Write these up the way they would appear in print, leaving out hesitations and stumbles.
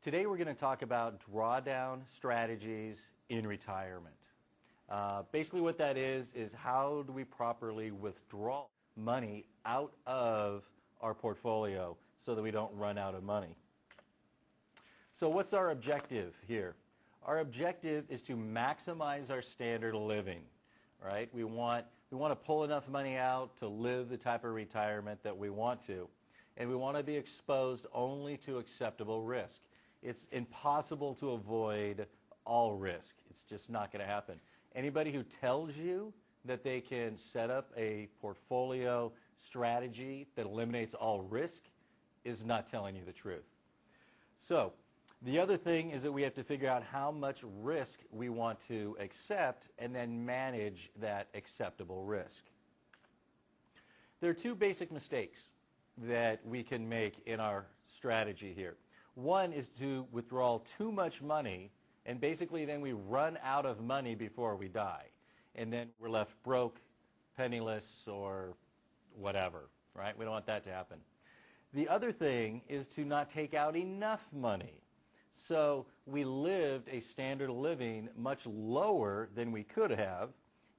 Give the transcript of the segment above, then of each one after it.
Today we're going to talk about drawdown strategies in retirement. Basically what that is how do we properly withdraw money out of our portfolio so that we don't run out of money. So what's our objective here? Our objective is to maximize our standard of living, right? We want to pull enough money out to live the type of retirement that we want to, and we want to be exposed only to acceptable risk. It's impossible to avoid all risk. It's just not going to happen. Anybody who tells you that they can set up a portfolio strategy that eliminates all risk is not telling you the truth. So the other thing is that we have to figure out how much risk we want to accept and then manage that acceptable risk. There are two basic mistakes that we can make in our strategy here. One is to withdraw too much money, and basically then we run out of money before we die. And then we're left broke, penniless, or whatever, right? We don't want that to happen. The other thing is to not take out enough money. So we lived a standard of living much lower than we could have,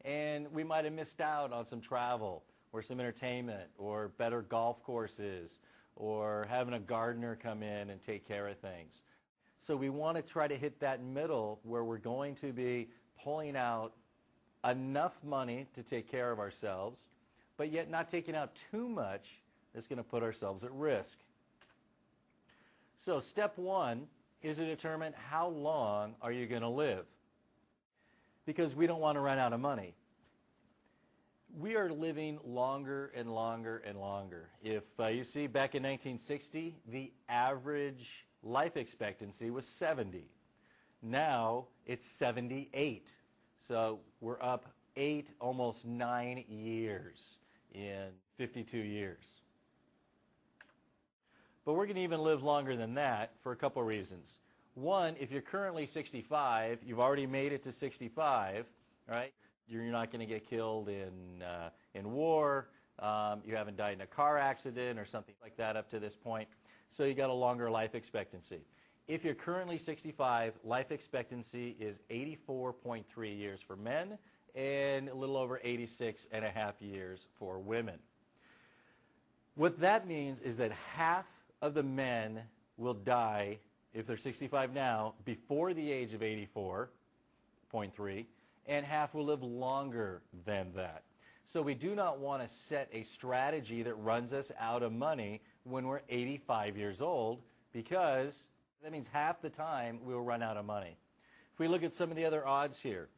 and we might have missed out on some travel or some entertainment or better golf courses or having a gardener come in and take care of things. So we want to try to hit that middle where we're going to be pulling out enough money to take care of ourselves, but yet not taking out too much that's going to put ourselves at risk. So step one is to determine how long are you going to live, because we don't want to run out of money. We are living longer and longer and longer. If you see back in 1960, the average life expectancy was 70. Now it's 78. So we're up 8, almost 9 years in 52 years. But we're going to even live longer than that for a couple reasons. One, if you're currently 65, you've already made it to 65, right? You're not going to get killed in war. You haven't died in a car accident or something like that up to this point. So you got a longer life expectancy. If you're currently 65, life expectancy is 84.3 years for men and a little over 86 and a half years for women. What that means is that half of the men will die, if they're 65 now, before the age of 84.3, and half will live longer than that. So we do not want to set a strategy that runs us out of money when we're 85 years old, because that means half the time we'll run out of money. If we look at some of the other odds here,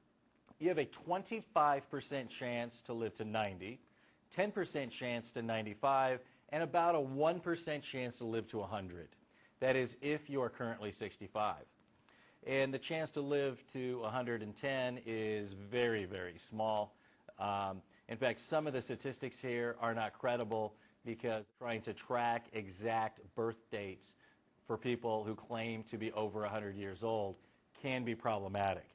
you have a 25% chance to live to 90, 10% chance to 95, and about a 1% chance to live to 100. That is if you are currently 65. And the chance to live to 110 is very, very small. In fact, some of the statistics here are not credible because trying to track exact birth dates for people who claim to be over 100 years old can be problematic.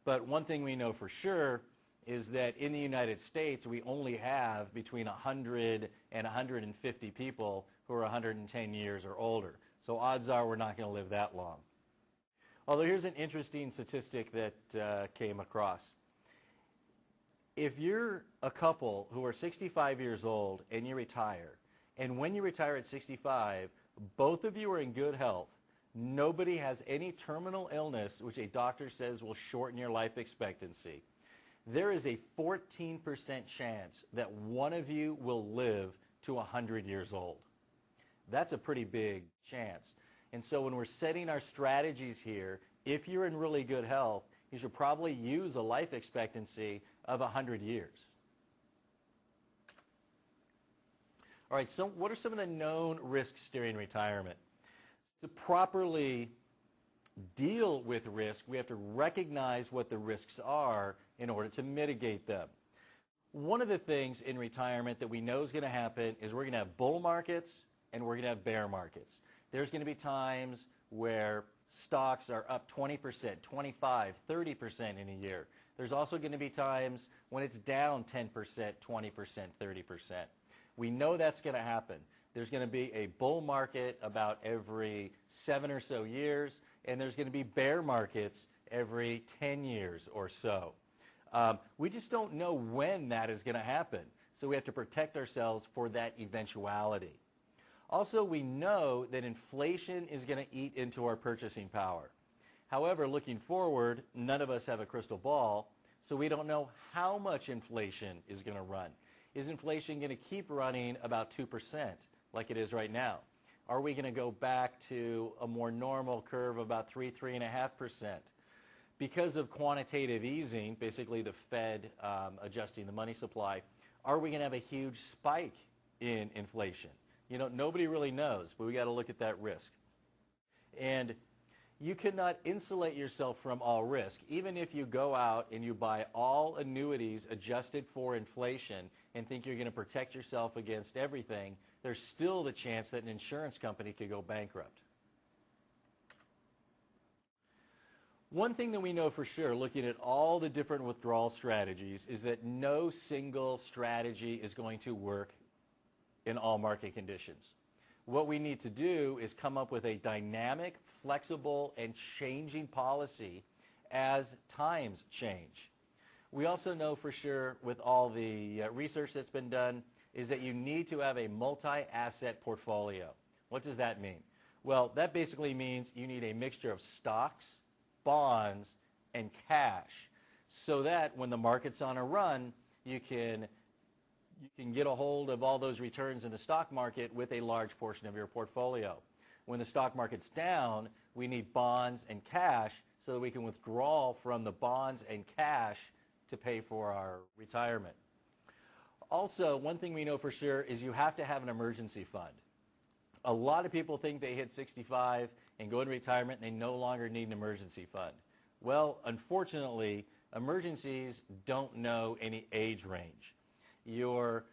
But one thing we know for sure is that in the United States, we only have between 100 and 150 people who are 110 years or older. So odds are we're not going to live that long. Although here's an interesting statistic that came across. If you're a couple who are 65 years old and you retire, and when you retire at 65, both of you are in good health, nobody has any terminal illness which a doctor says will shorten your life expectancy, there is a 14% chance that one of you will live to 100 years old. That's a pretty big chance. And so when we're setting our strategies here, if you're in really good health, you should probably use a life expectancy of 100 years. All right, so what are some of the known risks during retirement? To properly deal with risk, we have to recognize what the risks are in order to mitigate them. One of the things in retirement that we know is going to happen is we're going to have bull markets and we're going to have bear markets. There's going to be times where stocks are up 20%, 25, 30% in a year. There's also going to be times when it's down 10%, 20%, 30%. We know that's going to happen. There's going to be a bull market about every 7 or so years, and there's going to be bear markets every 10 years or so. We just don't know when that is going to happen, so we have to protect ourselves for that eventuality. Also, we know that inflation is going to eat into our purchasing power. However, looking forward, none of us have a crystal ball, so we don't know how much inflation is going to run. Is inflation going to keep running about 2% like it is right now? Are we going to go back to a more normal curve of about 3.5%? Because of quantitative easing, basically the Fed adjusting the money supply, are we going to have a huge spike in inflation? You know, nobody really knows, but we got to look at that risk. And you cannot insulate yourself from all risk. Even if you go out and you buy all annuities adjusted for inflation and think you're going to protect yourself against everything, there's still the chance that an insurance company could go bankrupt. One thing that we know for sure, looking at all the different withdrawal strategies, is that no single strategy is going to work in all market conditions. What we need to do is come up with a dynamic, flexible, and changing policy as times change. We also know for sure, with all the research that's been done, is that you need to have a multi-asset portfolio. What does that mean? Well, that basically means you need a mixture of stocks, bonds, and cash, so that when the market's on a run, you can get a hold of all those returns in the stock market with a large portion of your portfolio. When the stock market's down, we need bonds and cash so that we can withdraw from the bonds and cash to pay for our retirement. Also, one thing we know for sure is you have to have an emergency fund. A lot of people think they hit 65 and go into retirement and they no longer need an emergency fund. Well, unfortunately, emergencies don't know any age range. You're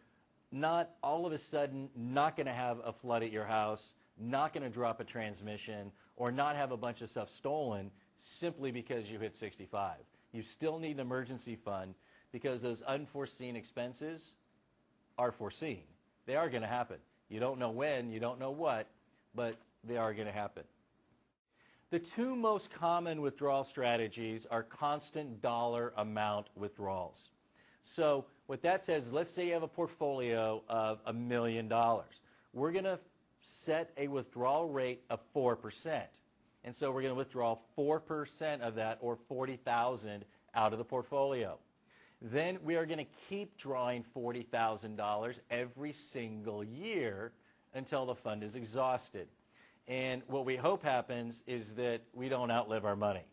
not all of a sudden not going to have a flood at your house, not going to drop a transmission, or not have a bunch of stuff stolen simply because you hit 65. You still need an emergency fund because those unforeseen expenses are foreseen. They are going to happen. You don't know when, you don't know what, but they are going to happen. The two most common withdrawal strategies are constant dollar amount withdrawals. So what that says, let's say you have a portfolio of $1 million. We're going to set a withdrawal rate of 4%. And so we're going to withdraw 4% of that, or $40,000, out of the portfolio. Then we are going to keep drawing $40,000 every single year until the fund is exhausted. And what we hope happens is that we don't outlive our money.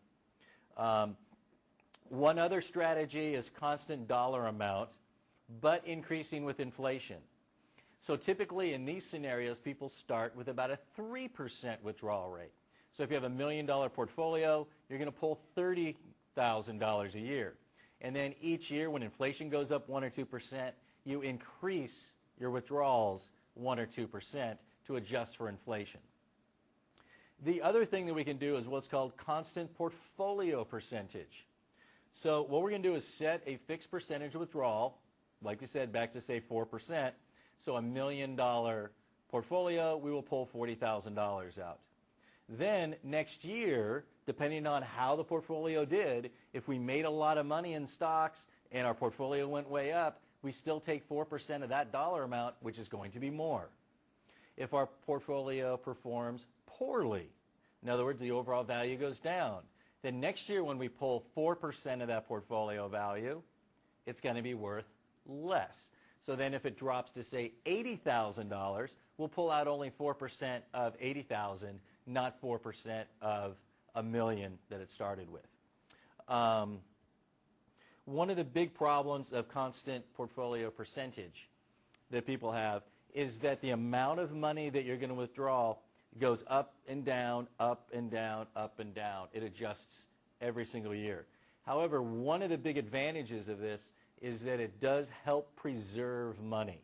One other strategy is constant dollar amount, but increasing with inflation. So typically in these scenarios, people start with about a 3% withdrawal rate. So if you have a $1 million portfolio, you're going to pull $30,000 a year. And then each year when inflation goes up 1 or 2%, you increase your withdrawals 1 or 2% to adjust for inflation. The other thing that we can do is what's called constant portfolio percentage. So what we're going to do is set a fixed percentage of withdrawal, like we said, back to say 4%. So a $1 million portfolio, we will pull $40,000 out. Then next year, depending on how the portfolio did, if we made a lot of money in stocks and our portfolio went way up, we still take 4% of that dollar amount, which is going to be more. If our portfolio performs poorly, in other words, the overall value goes down, then next year when we pull 4% of that portfolio value, it's going to be worth less. So then if it drops to, say, $80,000, we'll pull out only 4% of $80,000, not 4% of $1 million that it started with. One of the big problems of constant portfolio percentage that people have is that the amount of money that you're going to withdraw goes up and down, up and down, up and down. It adjusts every single year. However, one of the big advantages of this is that it does help preserve money.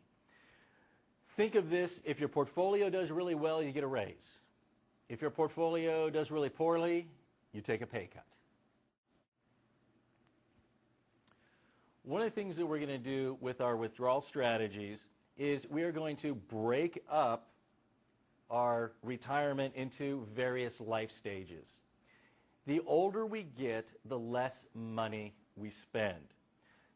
Think of this: if your portfolio does really well, you get a raise. If your portfolio does really poorly, you take a pay cut. One of the things that we're going to do with our withdrawal strategies is we are going to break up our retirement into various life stages. The older we get, the less money we spend.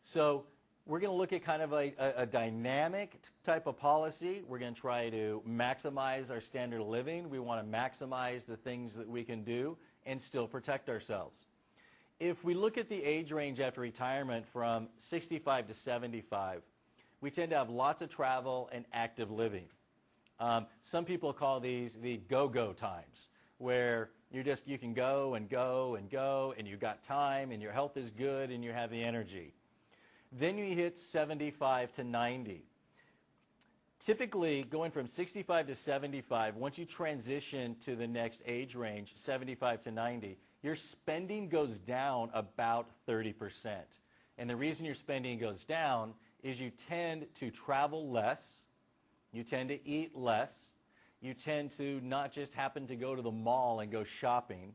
So we're going to look at kind of a dynamic type of policy. We're going to try to maximize our standard of living. We want to maximize the things that we can do and still protect ourselves. If we look at the age range after retirement from 65 to 75, we tend to have lots of travel and active living. Some people call these the go-go times, where you can go and go and go, and you've got time, and your health is good, and you have the energy. Then you hit 75 to 90. Typically, going from 65 to 75, once you transition to the next age range, 75 to 90, your spending goes down about 30%. And the reason your spending goes down is you tend to travel less, you tend to eat less, you tend to not just happen to go to the mall and go shopping.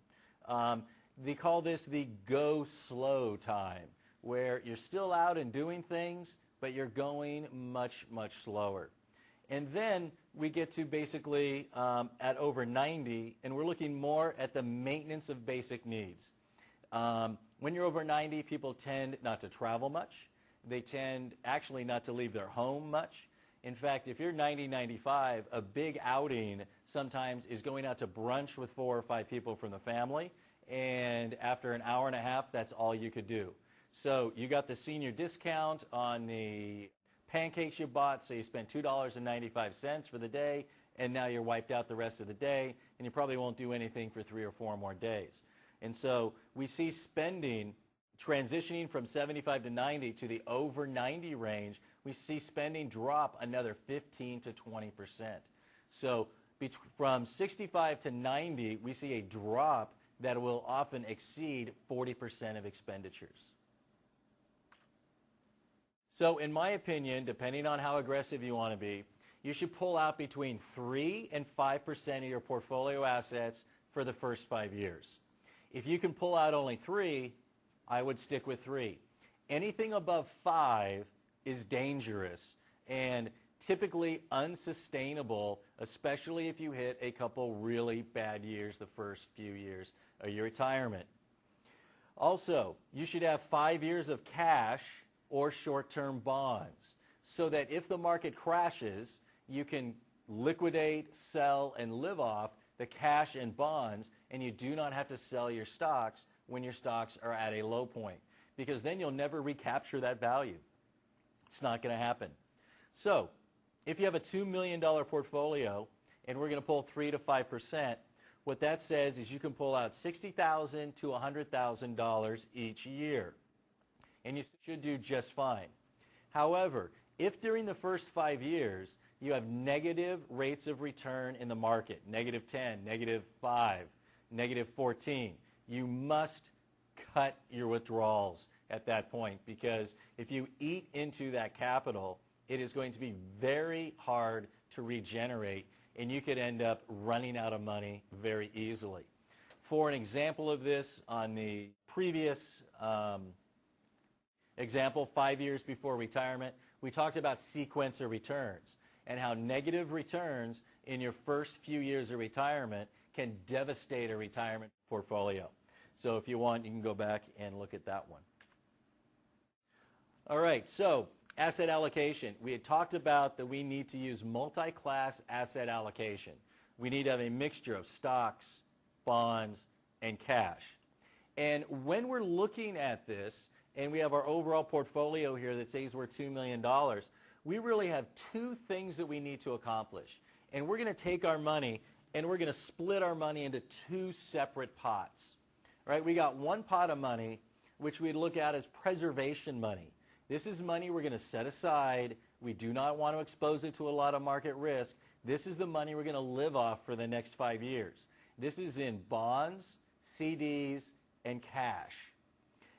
They call this the go slow time, where you're still out and doing things, but you're going much, much slower. And then we get to basically at over 90, and we're looking more at the maintenance of basic needs. When you're over 90, people tend not to travel much. They tend actually not to leave their home much. In fact, if you're 90, 95, a big outing sometimes is going out to brunch with 4 or 5 people from the family, and after an hour and a half, that's all you could do. So you got the senior discount on the pancakes you bought, so you spent $2.95 for the day, and now you're wiped out the rest of the day, and you probably won't do anything for 3 or 4 more days. And so we see spending transitioning from 75 to 90 to the over 90 range. We see spending drop another 15 to 20%. So from 65 to 90, we see a drop that will often exceed 40% of expenditures. So in my opinion, depending on how aggressive you want to be, you should pull out between 3 and 5% of your portfolio assets for the first 5 years. If you can pull out only 3, I would stick with 3. Anything above 5 is dangerous and typically unsustainable, especially if you hit a couple really bad years the first few years of your retirement. Also, you should have 5 years of cash or short-term bonds, so that if the market crashes, you can liquidate, sell, and live off the cash and bonds, and you do not have to sell your stocks when your stocks are at a low point, because then you'll never recapture that value. It's not going to happen. So if you have a $2 million portfolio, and we're going to pull 3 to 5%, what that says is you can pull out $60,000 to $100,000 each year, and you should do just fine. However, if during the first 5 years you have negative rates of return in the market, negative 10, negative 5, negative 14, you must cut your withdrawals at that point, because if you eat into that capital, it is going to be very hard to regenerate, and you could end up running out of money very easily. For an example of this, on the previous example, 5 years before retirement, we talked about sequencer returns and how negative returns in your first few years of retirement can devastate a retirement portfolio. So if you want, you can go back and look at that one. All right, so asset allocation. We had talked about that we need to use multi-class asset allocation. We need to have a mixture of stocks, bonds, and cash. And when we're looking at this, and we have our overall portfolio here that says we're $2 million, we really have 2 things that we need to accomplish. And we're going to take our money and we're going to split our money into 2 separate pots. Right? We got one pot of money which we look at as preservation money. This is money we're going to set aside. We do not want to expose it to a lot of market risk. This is the money we're going to live off for the next 5 years. This is in bonds, CDs, and cash.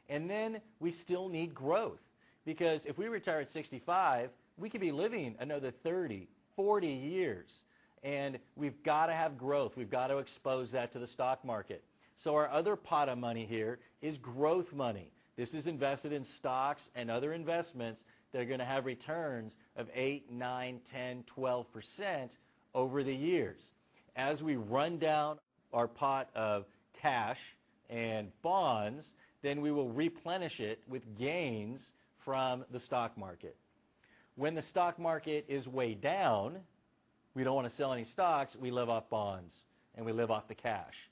And then we still need growth, because if we retire at 65, we could be living another 30, 40 years. And we've got to have growth. We've got to expose that to the stock market. So our other pot of money here is growth money. This is invested in stocks and other investments that are going to have returns of 8, 9, 10, 12% over the years. as we run down our pot of cash and bonds, then we will replenish it with gains from the stock market. When the stock market is way down, we don't want to sell any stocks, we live off bonds and we live off the cash.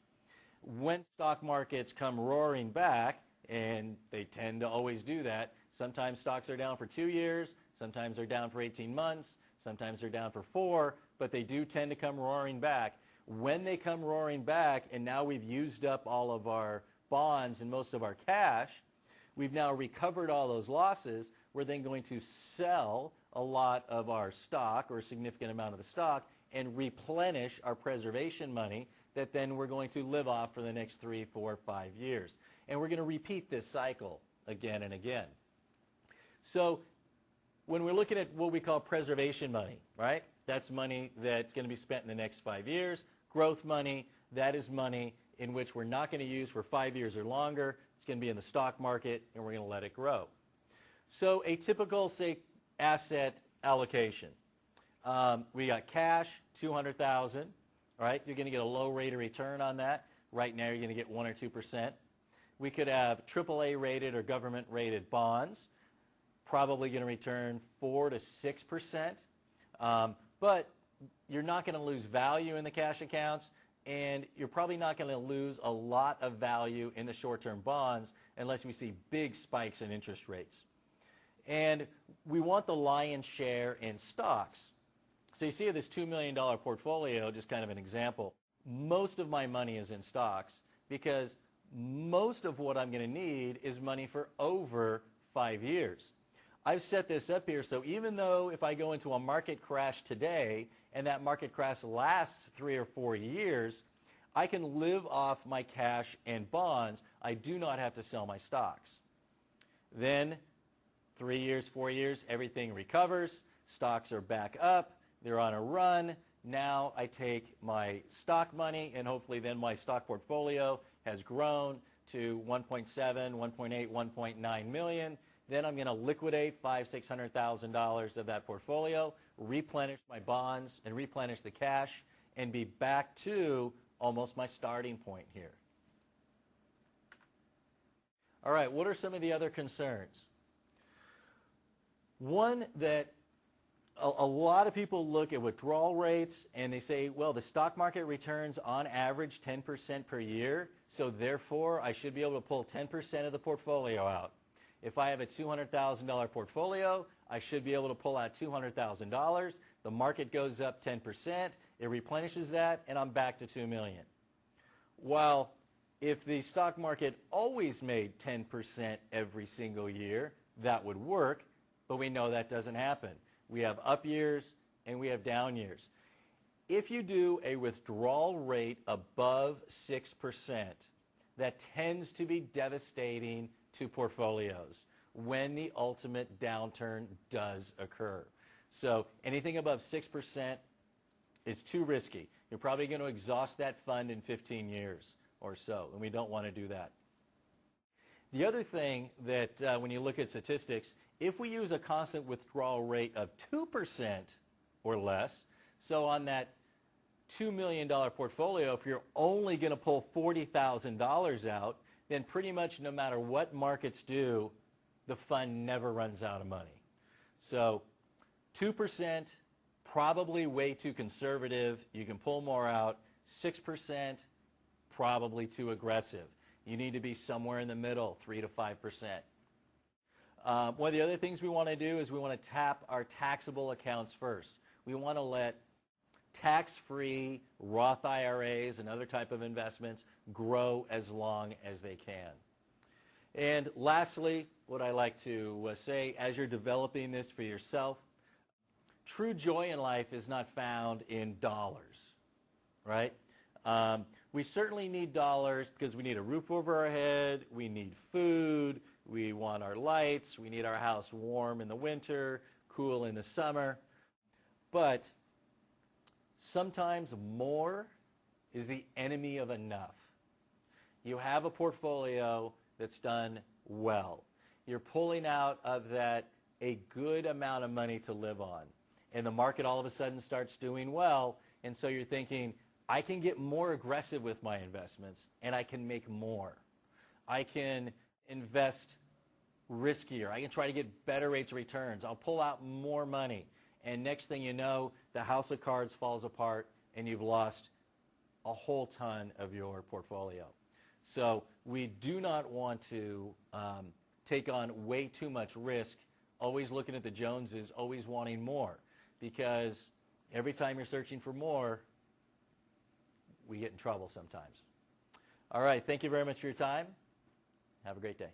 When stock markets come roaring back, and they tend to always do that, sometimes stocks are down for 2 years, sometimes they're down for 18 months, sometimes they're down for 4, but they do tend to come roaring back. When they come roaring back, and now we've used up all of our bonds and most of our cash, we've now recovered all those losses, we're then going to sell a lot of our stock, or a significant amount of the stock, and replenish our preservation money that then we're going to live off for the next 3, 4, 5 years. And we're going to repeat this cycle again and again. So when we're looking at what we call preservation money, right? That's money that's going to be spent in the next 5 years. Growth money, that is money in which we're not going to use for 5 years or longer. It's going to be in the stock market, and we're going to let it grow. So a typical, say, asset allocation. We got cash, $200,000. Right? You're going to get a low rate of return on that. Right now, you're going to get 1 or 2%. We could have AAA rated or government rated bonds, probably going to return 4 to 6%. But you're not going to lose value in the cash accounts, and you're probably not going to lose a lot of value in the short-term bonds unless we see big spikes in interest rates. And we want the lion's share in stocks. So you see this $2 million portfolio, just kind of an example. Most of my money is in stocks because most of what I'm going to need is money for over 5 years. I've set this up here so even though if I go into a market crash today and that market crash lasts 3 or 4 years, I can live off my cash and bonds. I do not have to sell my stocks. Then 3 years, 4 years, everything recovers. Stocks are back up. They're on a run. Now I take my stock money, and hopefully then my stock portfolio has grown to 1.7, 1.8, 1.9 million. Then I'm going to liquidate $500,000, $600,000 of that portfolio, replenish my bonds, and replenish the cash, and be back to almost my starting point here. All right, what are some of the other concerns? One that a lot of people look at withdrawal rates and they say, well, the stock market returns on average 10% per year, so therefore I should be able to pull 10% of the portfolio out. If I have a $200,000 portfolio, I should be able to pull out $200,000. The market goes up 10%, it replenishes that, and I'm back to $2 million. Well, if the stock market always made 10% every single year, that would work, but we know that doesn't happen. We have up years and we have down years. If you do a withdrawal rate above 6%, that tends to be devastating to portfolios when the ultimate downturn does occur. So anything above 6% is too risky. You're probably going to exhaust that fund in 15 years or so, and we don't want to do that. The other thing that when you look at statistics, if we use a constant withdrawal rate of 2% or less, so on that $2 million portfolio, if you're only going to pull $40,000 out, then pretty much no matter what markets do, the fund never runs out of money. So 2%, probably way too conservative. You can pull more out. 6%, probably too aggressive. You need to be somewhere in the middle, 3 to 5%. One of the other things we want to do is we want to tap our taxable accounts first. We want to let tax-free Roth IRAs and other type of investments grow as long as they can. And lastly, what I like to say, as you're developing this for yourself, true joy in life is not found in dollars, right? We certainly need dollars because we need a roof over our head, we need food, we want our lights, we need our house warm in the winter, cool in the summer. But sometimes more is the enemy of enough. You have a portfolio that's done well. You're pulling out of that a good amount of money to live on. And the market all of a sudden starts doing well, and so you're thinking, I can get more aggressive with my investments and I can make more. I can invest riskier. I can try to get better rates of returns. I'll pull out more money. And next thing you know, the house of cards falls apart and you've lost a whole ton of your portfolio. So we do not want to take on way too much risk, always looking at the Joneses, always wanting more. Because every time you're searching for more, we get in trouble sometimes. All right, thank you very much for your time. Have a great day.